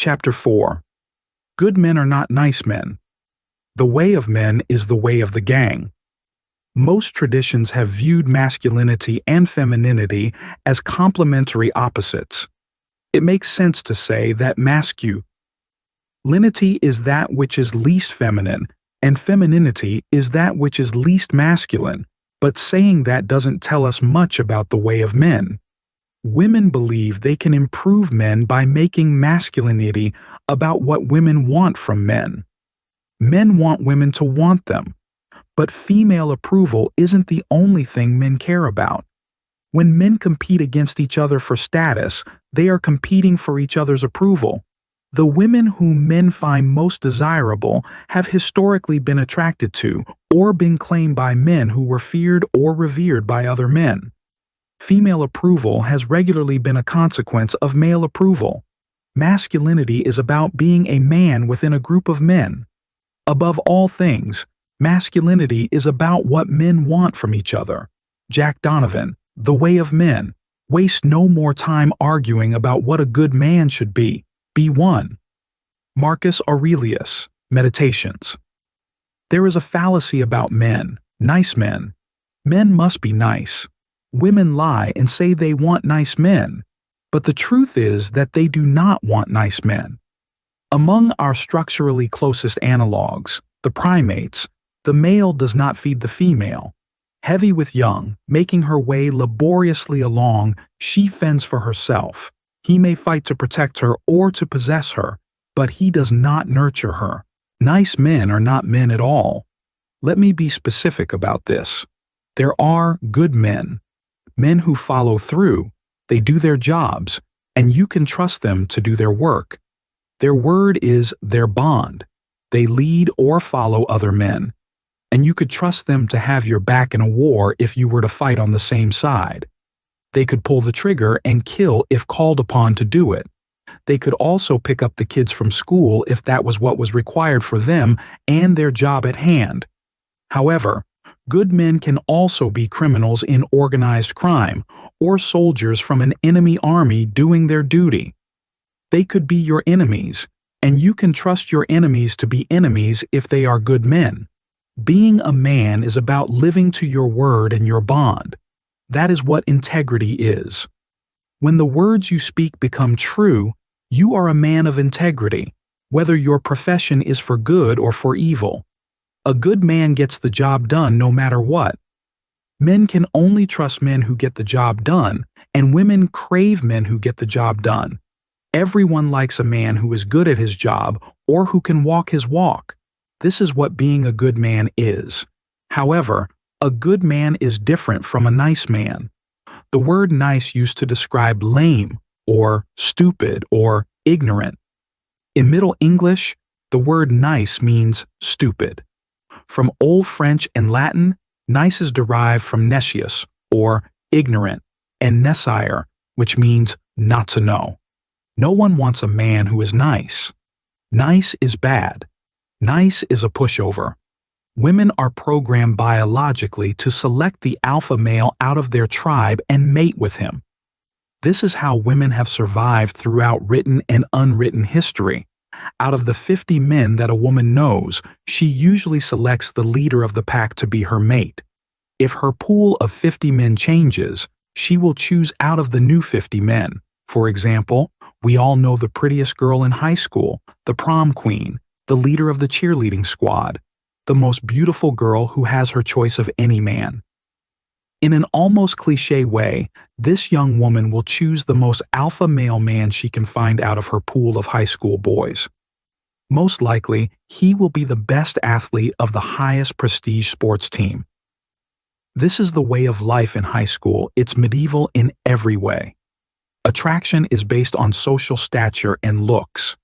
Chapter 4. Good men are not nice men. The way of men is the way of the gang. Most traditions have viewed masculinity and femininity as complementary opposites. It makes sense to say that masculinity is that which is least feminine and femininity is that which is least masculine, but saying that doesn't tell us much about the way of men. Women believe they can improve men by making masculinity about what women want from men. Men want women to want them. But female approval isn't the only thing men care about. When men compete against each other for status, they are competing for each other's approval. The women whom men find most desirable have historically been attracted to or been claimed by men who were feared or revered by other men. Female approval has regularly been a consequence of male approval. Masculinity is about being a man within a group of men. Above all things, masculinity is about what men want from each other. Jack Donovan, The Way of Men. Waste no more time arguing about what a good man should be. Be one. Marcus Aurelius, Meditations. There is a fallacy about men, nice men. Men must be nice. Women lie and say they want nice men, but the truth is that they do not want nice men. Among our structurally closest analogs, the primates, the male does not feed the female. Heavy with young, making her way laboriously along, she fends for herself. He may fight to protect her or to possess her, but he does not nurture her. Nice men are not men at all. Let me be specific about this. There are good men. Men who follow through, they do their jobs, and you can trust them to do their work. Their word is their bond. They lead or follow other men, and you could trust them to have your back in a war if you were to fight on the same side. They could pull the trigger and kill if called upon to do it. They could also pick up the kids from school if that was what was required for them and their job at hand. However, good men can also be criminals in organized crime or soldiers from an enemy army doing their duty. They could be your enemies, and you can trust your enemies to be enemies if they are good men. Being a man is about living to your word and your bond. That is what integrity is. When the words you speak become true, you are a man of integrity, whether your profession is for good or for evil. A good man gets the job done no matter what. Men can only trust men who get the job done, and women crave men who get the job done. Everyone likes a man who is good at his job or who can walk his walk. This is what being a good man is. However, a good man is different from a nice man. The word nice used to describe lame, or stupid, or ignorant. In Middle English, the word nice means stupid. From Old French and Latin, nice is derived from nescius, or ignorant, and nescire, which means not to know. No one wants a man who is nice. Nice is bad. Nice is a pushover. Women are programmed biologically to select the alpha male out of their tribe and mate with him. This is how women have survived throughout written and unwritten history. Out of the 50 men that a woman knows, she usually selects the leader of the pack to be her mate. If her pool of 50 men changes, she will choose out of the new 50 men. For example, we all know the prettiest girl in high school, the prom queen, the leader of the cheerleading squad, the most beautiful girl who has her choice of any man. In an almost cliché way, this young woman will choose the most alpha male man she can find out of her pool of high school boys. Most likely, he will be the best athlete of the highest prestige sports team. This is the way of life in high school. It's medieval in every way. Attraction is based on social stature and looks.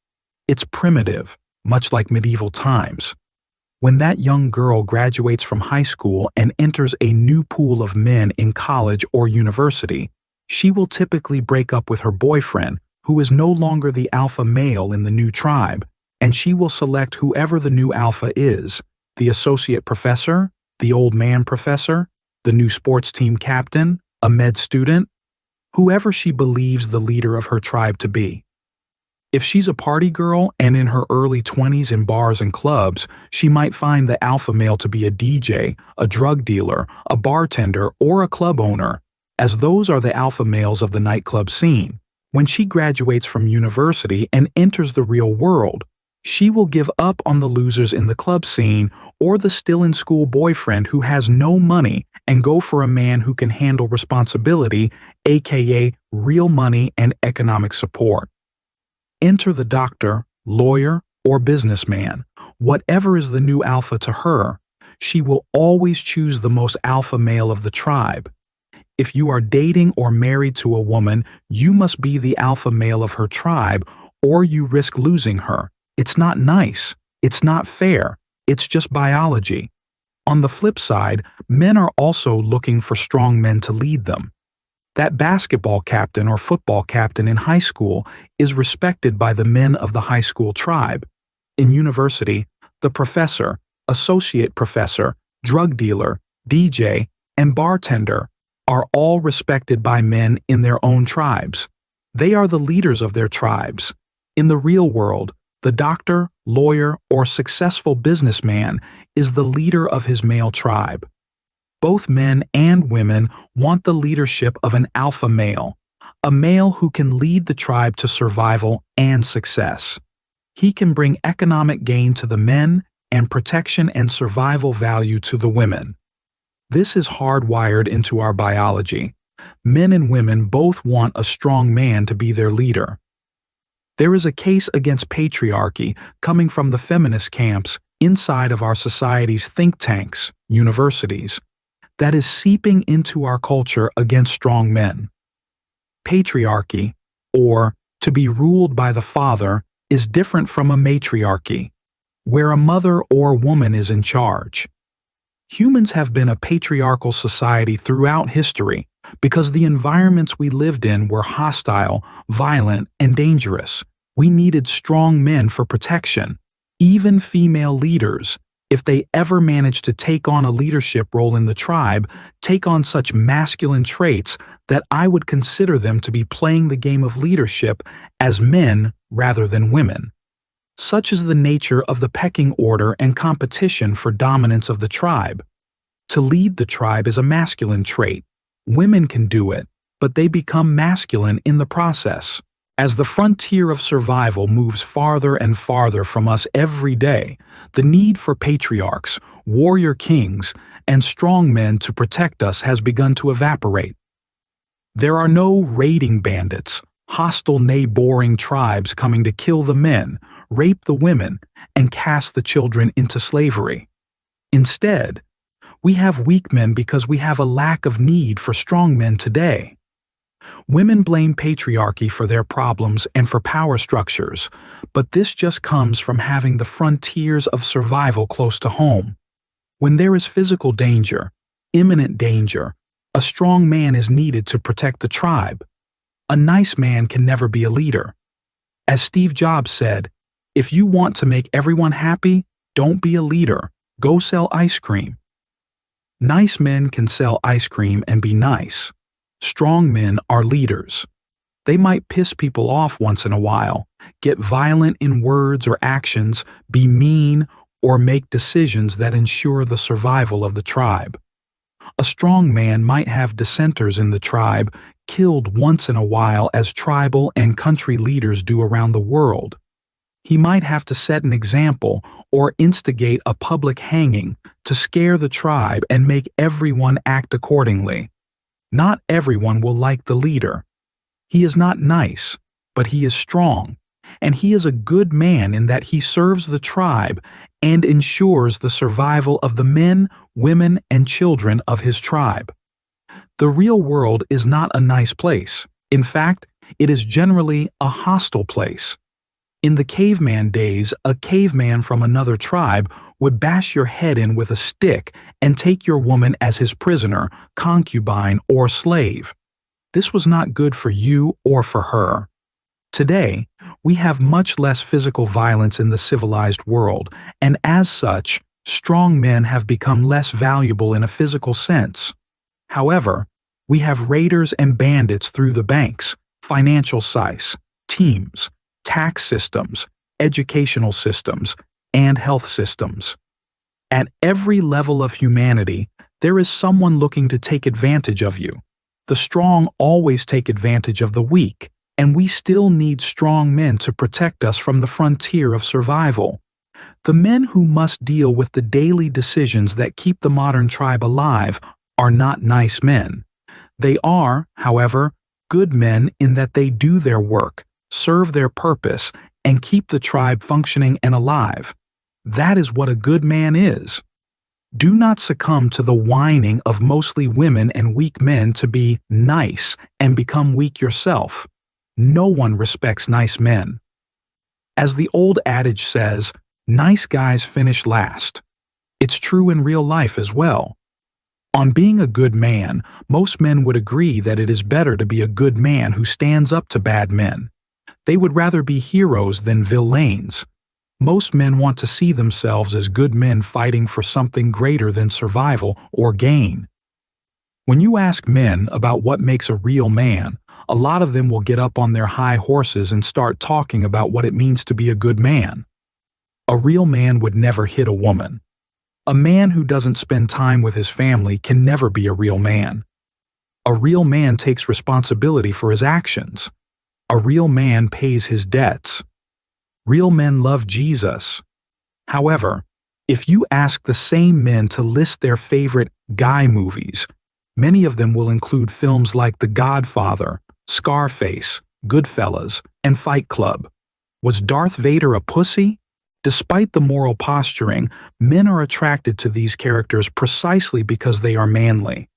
It's primitive, much like medieval times. When that young girl graduates from high school and enters a new pool of men in college or university, she will typically break up with her boyfriend, who is no longer the alpha male in the new tribe, and she will select whoever the new alpha is, the associate professor, the old man professor, the new sports team captain, a med student, whoever she believes the leader of her tribe to be. If she's a party girl and in her early 20s in bars and clubs, she might find the alpha male to be a DJ, a drug dealer, a bartender, or a club owner, as those are the alpha males of the nightclub scene. When she graduates from university and enters the real world, she will give up on the losers in the club scene or the still-in-school boyfriend who has no money and go for a man who can handle responsibility, aka real money and economic support. Enter the doctor, lawyer, or businessman. Whatever is the new alpha to her, she will always choose the most alpha male of the tribe. If you are dating or married to a woman, you must be the alpha male of her tribe or you risk losing her. It's not nice. It's not fair. It's just biology. On the flip side, men are also looking for strong men to lead them. That basketball captain or football captain in high school is respected by the men of the high school tribe. In university, the professor, associate professor, drug dealer, DJ, and bartender are all respected by men in their own tribes. They are the leaders of their tribes. In the real world, the doctor, lawyer, or successful businessman is the leader of his male tribe. Both men and women want the leadership of an alpha male, a male who can lead the tribe to survival and success. He can bring economic gain to the men and protection and survival value to the women. This is hardwired into our biology. Men and women both want a strong man to be their leader. There is a case against patriarchy coming from the feminist camps inside of our society's think tanks, universities, that is seeping into our culture against strong men. Patriarchy, or to be ruled by the father, is different from a matriarchy, where a mother or woman is in charge. Humans have been a patriarchal society throughout history because the environments we lived in were hostile, violent, and dangerous. We needed strong men for protection. Even female leaders, if they ever managed to take on a leadership role in the tribe, take on such masculine traits that I would consider them to be playing the game of leadership as men rather than women. Such is the nature of the pecking order and competition for dominance of the tribe. To lead the tribe is a masculine trait. Women can do it, but they become masculine in the process. As the frontier of survival moves farther and farther from us every day, the need for patriarchs, warrior kings, and strong men to protect us has begun to evaporate. There are no raiding bandits, hostile boring tribes coming to kill the men, rape the women, and cast the children into slavery. Instead, we have weak men because we have a lack of need for strong men today. Women blame patriarchy for their problems and for power structures, but this just comes from having the frontiers of survival close to home. When there is physical danger, imminent danger, a strong man is needed to protect the tribe. A nice man can never be a leader. As Steve Jobs said, if you want to make everyone happy, don't be a leader. Go sell ice cream. Nice men can sell ice cream and be nice. Strong men are leaders. They might piss people off once in a while, get violent in words or actions, be mean, or make decisions that ensure the survival of the tribe. A strong man might have dissenters in the tribe killed once in a while as tribal and country leaders do around the world. He might have to set an example or instigate a public hanging to scare the tribe and make everyone act accordingly. Not everyone will like the leader. He is not nice, but he is strong, and he is a good man in that he serves the tribe and ensures the survival of the men, women, and children of his tribe. The real world is not a nice place. In fact, it is generally a hostile place. In the caveman days, a caveman from another tribe would bash your head in with a stick and take your woman as his prisoner, concubine, or slave. This was not good for you or for her. Today, we have much less physical violence in the civilized world, and as such, strong men have become less valuable in a physical sense. However, we have raiders and bandits through the banks, financial sites, teams, tax systems, educational systems, and health systems. At every level of humanity, there is someone looking to take advantage of you. The strong always take advantage of the weak, and we still need strong men to protect us from the frontier of survival. The men who must deal with the daily decisions that keep the modern tribe alive are not nice men. They are, however, good men in that they do their work, serve their purpose, and keep the tribe functioning and alive. That is what a good man is. Do not succumb to the whining of mostly women and weak men to be nice and become weak yourself. No one respects nice men. As the old adage says, nice guys finish last. It's true in real life as well. On being a good man, most men would agree that it is better to be a good man who stands up to bad men. They would rather be heroes than villains. Most men want to see themselves as good men fighting for something greater than survival or gain. When you ask men about what makes a real man, a lot of them will get up on their high horses and start talking about what it means to be a good man. A real man would never hit a woman. A man who doesn't spend time with his family can never be a real man. A real man takes responsibility for his actions. A real man pays his debts. Real men love Jesus. However, if you ask the same men to list their favorite guy movies, many of them will include films like The Godfather, Scarface, Goodfellas, and Fight Club. Was Darth Vader a pussy? Despite the moral posturing, men are attracted to these characters precisely because they are manly.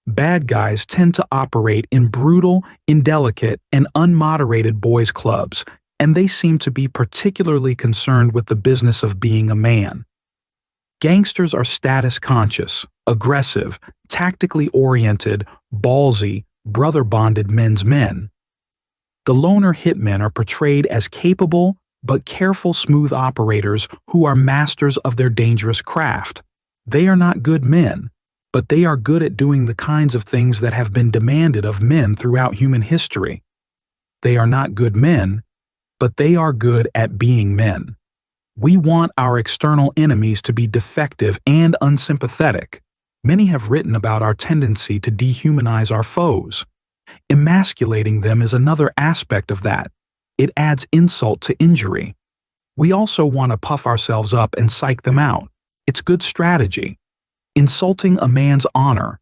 Bad guys tend to operate in brutal, indelicate, and unmoderated boys' clubs, and they seem to be particularly concerned with the business of being a man. Gangsters are status-conscious, aggressive, tactically oriented, ballsy, brother-bonded men's men. The loner hitmen are portrayed as capable but careful, smooth operators who are masters of their dangerous craft. They are not good men, but they are good at doing the kinds of things that have been demanded of men throughout human history. They are not good men, but they are good at being men. We want our external enemies to be defective and unsympathetic. Many have written about our tendency to dehumanize our foes. Emasculating them is another aspect of that. It adds insult to injury. We also want to puff ourselves up and psych them out. It's good strategy. Insulting a man's honor.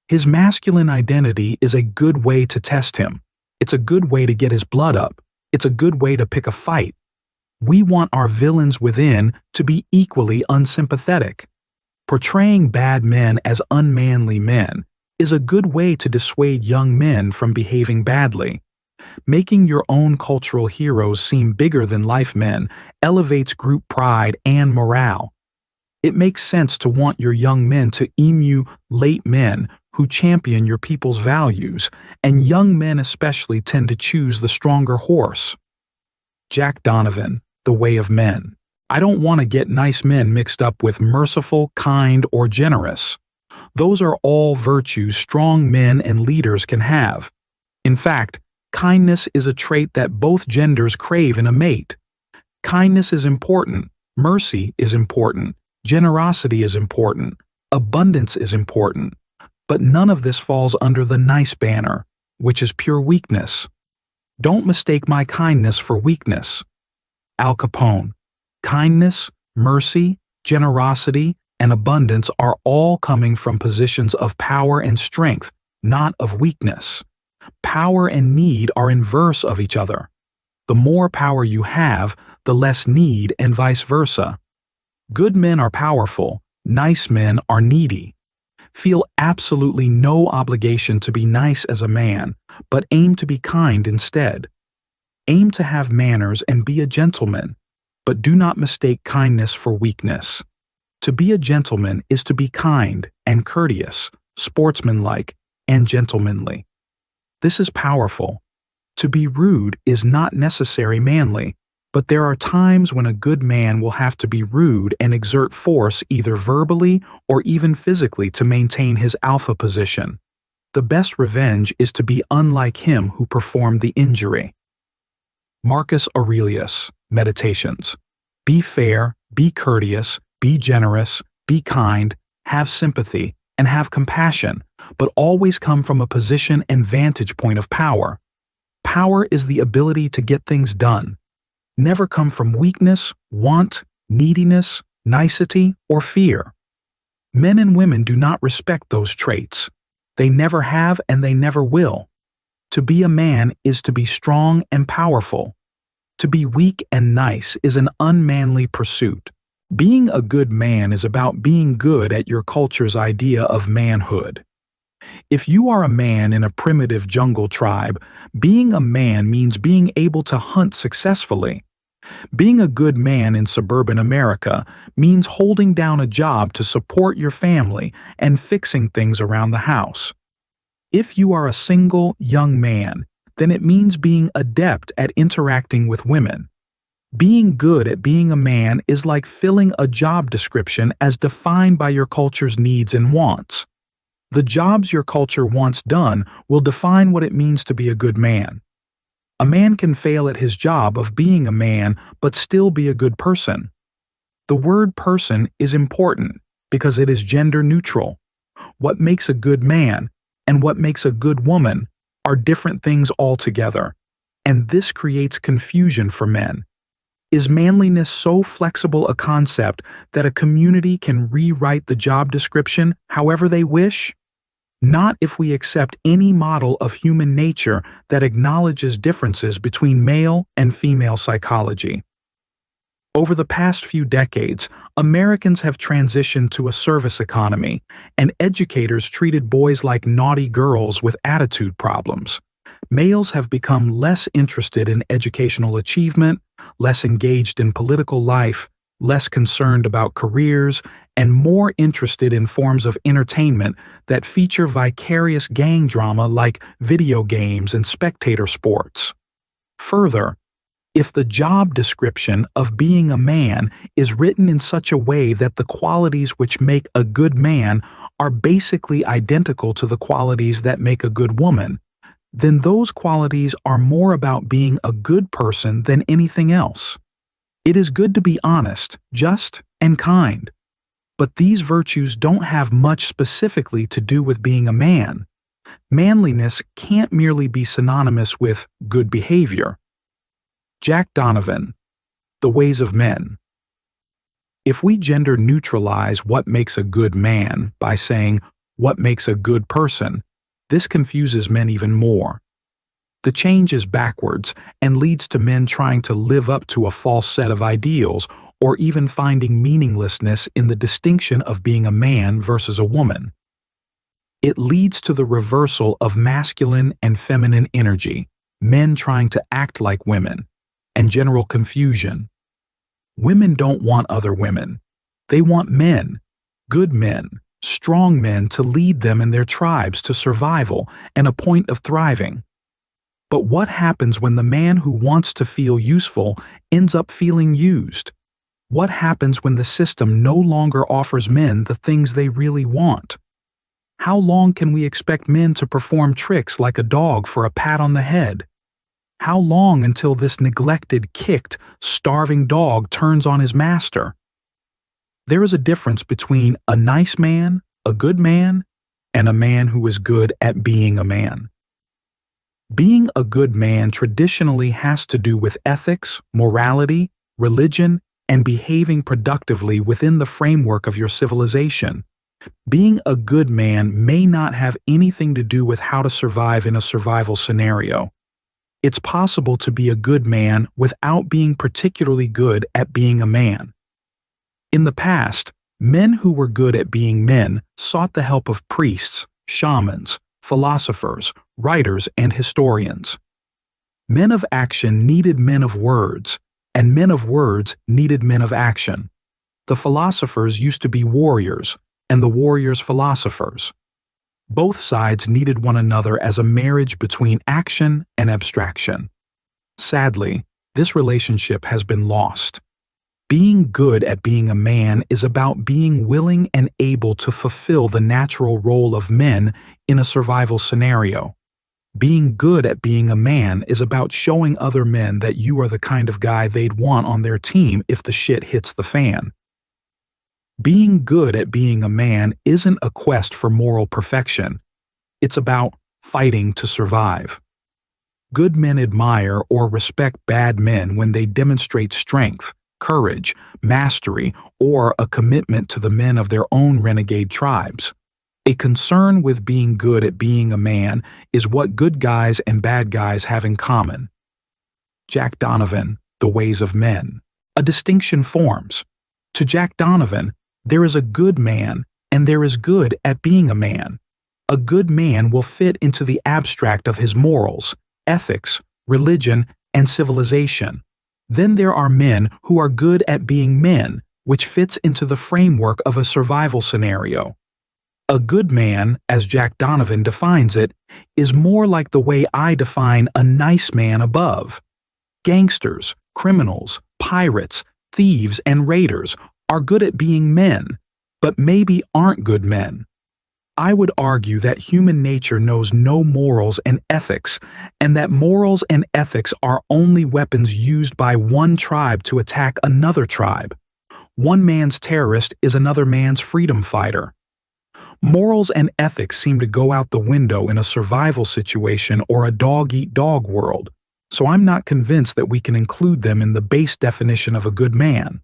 His masculine identity is a good way to test him. It's a good way to get his blood up. It's a good way to pick a fight. We want our villains within to be equally unsympathetic. Portraying bad men as unmanly men is a good way to dissuade young men from behaving badly. Making your own cultural heroes seem bigger-than-life men elevates group pride and morale. It makes sense to want your young men to emulate men who champion your people's values, and young men especially tend to choose the stronger horse. Jack Donovan, The Way of Men. I don't want to get nice men mixed up with merciful, kind, or generous. Those are all virtues strong men and leaders can have. In fact, kindness is a trait that both genders crave in a mate. Kindness is important, mercy is important, generosity is important, abundance is important, but none of this falls under the nice banner, which is pure weakness. Don't mistake my kindness for weakness. Al Capone. Kindness, mercy, generosity, and abundance are all coming from positions of power and strength, not of weakness. Power and need are inverse of each other. The more power you have, the less need, and vice versa. Good men are powerful, nice men are needy. Feel absolutely no obligation to be nice as a man, but aim to be kind instead. Aim to have manners and be a gentleman, but do not mistake kindness for weakness. To be a gentleman is to be kind and courteous, sportsmanlike, and gentlemanly. This is powerful. To be rude is not necessarily manly, but there are times when a good man will have to be rude and exert force either verbally or even physically to maintain his alpha position. The best revenge is to be unlike him who performed the injury. Marcus Aurelius, Meditations. Be fair, be courteous, be generous, be kind, have sympathy, and have compassion, but always come from a position and vantage point of power. Power is the ability to get things done. Never come from weakness, want, neediness, nicety, or fear. Men and women do not respect those traits. They never have and they never will. To be a man is to be strong and powerful. To be weak and nice is an unmanly pursuit. Being a good man is about being good at your culture's idea of manhood. If you are a man in a primitive jungle tribe, being a man means being able to hunt successfully. Being a good man in suburban America means holding down a job to support your family and fixing things around the house. If you are a single, young man, then it means being adept at interacting with women. Being good at being a man is like filling a job description as defined by your culture's needs and wants. The jobs your culture wants done will define what it means to be a good man. A man can fail at his job of being a man but still be a good person. The word person is important because it is gender neutral. What makes a good man and what makes a good woman are different things altogether, and this creates confusion for men. Is manliness so flexible a concept that a community can rewrite the job description however they wish? Not if we accept any model of human nature that acknowledges differences between male and female psychology. Over the past few decades, Americans have transitioned to a service economy, and educators treated boys like naughty girls with attitude problems. Males have become less interested in educational achievement, less engaged in political life, less concerned about careers, and more interested in forms of entertainment that feature vicarious gang drama like video games and spectator sports. Further, if the job description of being a man is written in such a way that the qualities which make a good man are basically identical to the qualities that make a good woman, then those qualities are more about being a good person than anything else. It is good to be honest, just, and kind. But these virtues don't have much specifically to do with being a man. Manliness can't merely be synonymous with good behavior. Jack Donovan, The Ways of Men. If we gender neutralize what makes a good man by saying what makes a good person, this confuses men even more. The change is backwards and leads to men trying to live up to a false set of ideals or even finding meaninglessness in the distinction of being a man versus a woman. It leads to the reversal of masculine and feminine energy, men trying to act like women, and general confusion. Women don't want other women. They want men, good men, strong men to lead them and their tribes to survival and a point of thriving. But what happens when the man who wants to feel useful ends up feeling used? What happens when the system no longer offers men the things they really want? How long can we expect men to perform tricks like a dog for a pat on the head? How long until this neglected, kicked, starving dog turns on his master? There is a difference between a nice man, a good man, and a man who is good at being a man. Being a good man traditionally has to do with ethics, morality, religion, and behaving productively within the framework of your civilization. Being a good man may not have anything to do with how to survive in a survival scenario. It's possible to be a good man without being particularly good at being a man. In the past, men who were good at being men sought the help of priests, shamans, philosophers, writers, and historians. Men of action needed men of words, and men of words needed men of action. The philosophers used to be warriors, and the warriors philosophers. Both sides needed one another as a marriage between action and abstraction. Sadly, this relationship has been lost. Being good at being a man is about being willing and able to fulfill the natural role of men in a survival scenario. Being good at being a man is about showing other men that you are the kind of guy they'd want on their team if the shit hits the fan. Being good at being a man isn't a quest for moral perfection. It's about fighting to survive. Good men admire or respect bad men when they demonstrate strength, courage, mastery, or a commitment to the men of their own renegade tribes. A concern with being good at being a man is what good guys and bad guys have in common. Jack Donovan, The Ways of Men. A distinction forms. To Jack Donovan, there is a good man and there is good at being a man. A good man will fit into the abstract of his morals, ethics, religion, and civilization. Then there are men who are good at being men, which fits into the framework of a survival scenario. A good man, as Jack Donovan defines it, is more like the way I define a nice man above. Gangsters, criminals, pirates, thieves, and raiders are good at being men, but maybe aren't good men. I would argue that human nature knows no morals and ethics, and that morals and ethics are only weapons used by one tribe to attack another tribe. One man's terrorist is another man's freedom fighter. Morals and ethics seem to go out the window in a survival situation or a dog-eat-dog world, so I'm not convinced that we can include them in the base definition of a good man.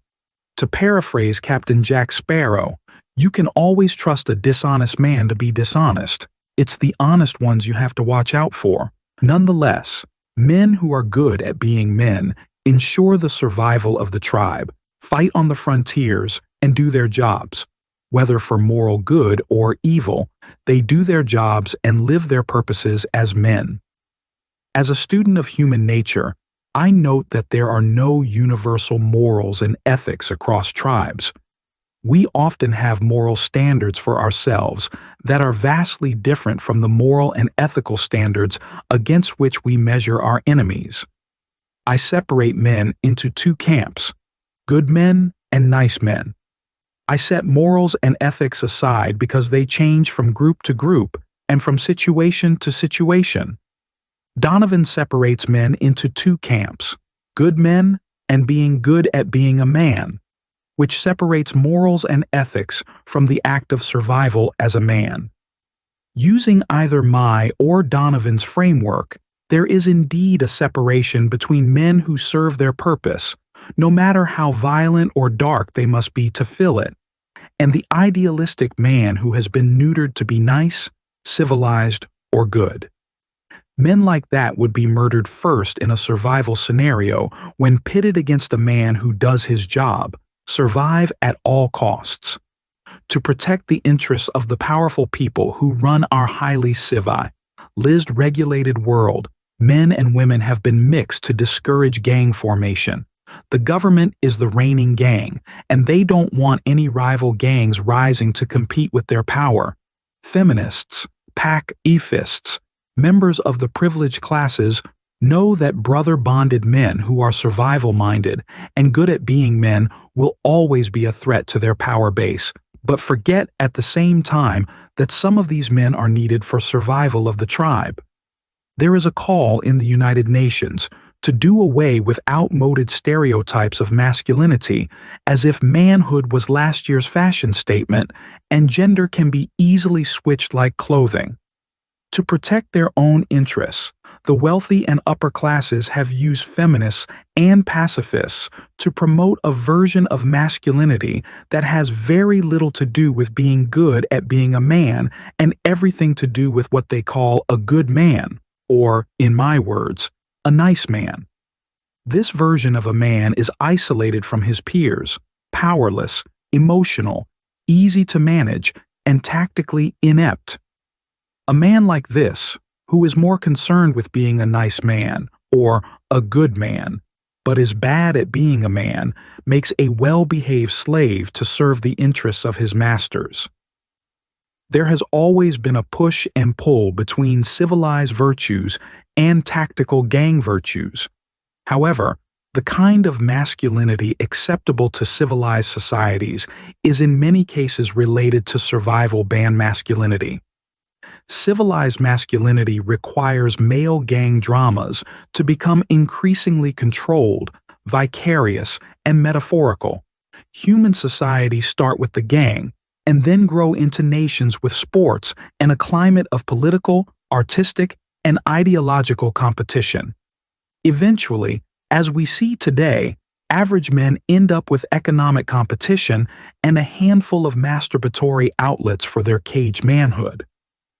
To paraphrase Captain Jack Sparrow, you can always trust a dishonest man to be dishonest. It's the honest ones you have to watch out for. Nonetheless, men who are good at being men ensure the survival of the tribe, fight on the frontiers, and do their jobs. Whether for moral good or evil, they do their jobs and live their purposes as men. As a student of human nature, I note that there are no universal morals and ethics across tribes. We often have moral standards for ourselves that are vastly different from the moral and ethical standards against which we measure our enemies. I separate men into two camps, good men and nice men. I set morals and ethics aside because they change from group to group and from situation to situation. Donovan separates men into two camps, good men and being good at being a man, which separates morals and ethics from the act of survival as a man. Using either my or Donovan's framework, there is indeed a separation between men who serve their purpose, no matter how violent or dark they must be to fill it, and the idealistic man who has been neutered to be nice, civilized, or good. Men like that would be murdered first in a survival scenario when pitted against a man who does his job, survive at all costs. To protect the interests of the powerful people who run our highly civilized, regulated world, men and women have been mixed to discourage gang formation. The government is the reigning gang, and they don't want any rival gangs rising to compete with their power. Feminists, pacifsts, members of the privileged classes know that brother-bonded men who are survival-minded and good at being men will always be a threat to their power base, but forget at the same time that some of these men are needed for survival of the tribe. There is a call in the United Nations to do away with outmoded stereotypes of masculinity as if manhood was last year's fashion statement and gender can be easily switched like clothing. To protect their own interests, the wealthy and upper classes have used feminists and pacifists to promote a version of masculinity that has very little to do with being good at being a man and everything to do with what they call a good man, or, in my words, a nice man. This version of a man is isolated from his peers, powerless, emotional, easy to manage, and tactically inept. A man like this, who is more concerned with being a nice man, or a good man, but is bad at being a man, makes a well-behaved slave to serve the interests of his masters. There has always been a push and pull between civilized virtues and tactical gang virtues. However, the kind of masculinity acceptable to civilized societies is in many cases related to survival band masculinity. civilized masculinity requires male gang dramas to become increasingly controlled, vicarious, and metaphorical. Human societies start with the gang and then grow into nations with sports and a climate of political, artistic, and ideological competition. Eventually, as we see today, average men end up with economic competition and a handful of masturbatory outlets for their caged manhood.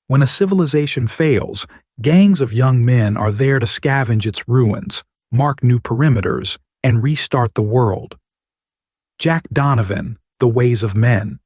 When a civilization fails, gangs of young men are there to scavenge its ruins, mark new perimeters, and restart the world. Jack Donovan, The Ways of Men.